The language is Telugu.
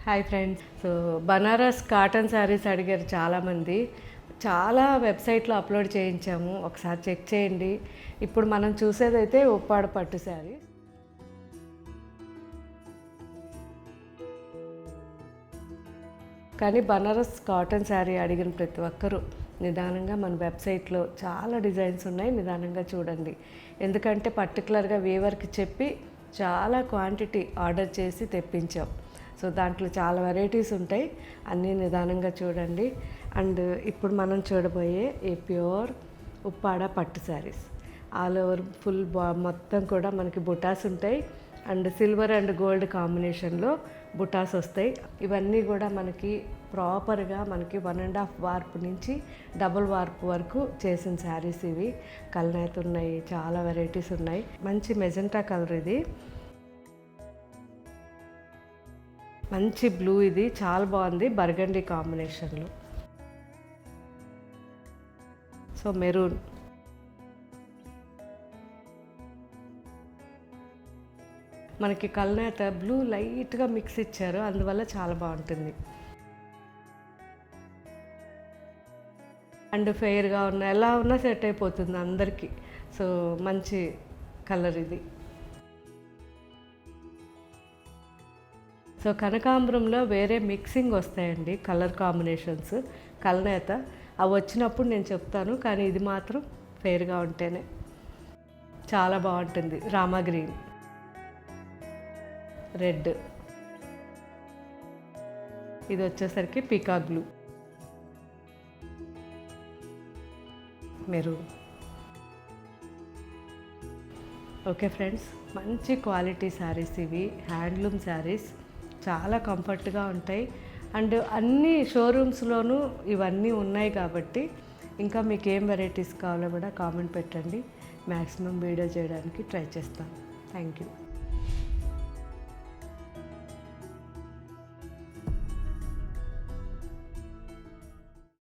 Hi friends. So Banaras cotton saris అడిగారు చాలామంది. చాలా వెబ్సైట్లో అప్లోడ్ చేయించాము, ఒకసారి చెక్ చేయండి. ఇప్పుడు మనం చూసేదైతే ఉప్పాడ పట్టు శారీ. కానీ బనారస్ కాటన్ శారీ అడిగిన ప్రతి ఒక్కరూ నిదానంగా మన వెబ్సైట్లో చాలా డిజైన్స్ ఉన్నాయి, నిదానంగా చూడండి. ఎందుకంటే పర్టికులర్గా వీవర్కి చెప్పి చాలా క్వాంటిటీ ఆర్డర్ చేసి తెప్పించాం. సో దాంట్లో చాలా వెరైటీస్ ఉంటాయి, అన్నీ నిదానంగా చూడండి. అండ్ ఇప్పుడు మనం చూడబోయే ఈ ప్యూర్ ఉప్పాడ పట్టు శారీస్ ఆల్ ఓవర్ ఫుల్ మొత్తం కూడా మనకి బుటాస్ ఉంటాయి. అండ్ సిల్వర్ అండ్ గోల్డ్ కాంబినేషన్లో బుటాస్ వస్తాయి. ఇవన్నీ కూడా మనకి ప్రాపర్గా మనకి 1.5 వార్పు నుంచి డబుల్ వార్పు వరకు చేసిన శారీస్ ఇవి. కల్నేత ఉన్నాయి, చాలా వెరైటీస్ ఉన్నాయి. మంచి మెజెంటా కలర్, ఇది మంచి బ్లూ, ఇది చాలా బాగుంది బర్గండీ కాంబినేషన్లో. సో మెరూన్, మనకి కల్నేత బ్లూ లైట్గా మిక్స్ ఇచ్చారు, అందువల్ల చాలా బాగుంటుంది. అండ్ ఫెయిర్గా ఉన్న ఎలా ఉన్నా సెట్ అయిపోతుంది అందరికీ. సో మంచి కలర్ ఇది. సో కనకాంబరంలో వేరే మిక్సింగ్ వస్తాయండి కలర్ కాంబినేషన్స్, కల్నేత అవి వచ్చినప్పుడు నేను చెప్తాను. కానీ ఇది మాత్రం ఫెయిర్గా ఉంటేనే చాలా బాగుంటుంది. రామా గ్రీన్, రెడ్, ఇది వచ్చేసరికి peacock blue, maroon. Okay friends, మంచి క్వాలిటీ శారీస్ ఇవి, హ్యాండ్లూమ్ శారీస్, చాలా కంఫర్ట్గా ఉంటాయి. అండ్ అన్ని షోరూమ్స్లోనూ ఇవన్నీ ఉన్నాయి కాబట్టి ఇంకా మీకు ఏం వెరైటీస్ కావాలో కూడా కామెంట్ పెట్టండి. మ్యాక్సిమం వీడియో చేయడానికి ట్రై చేస్తాను. Thank you.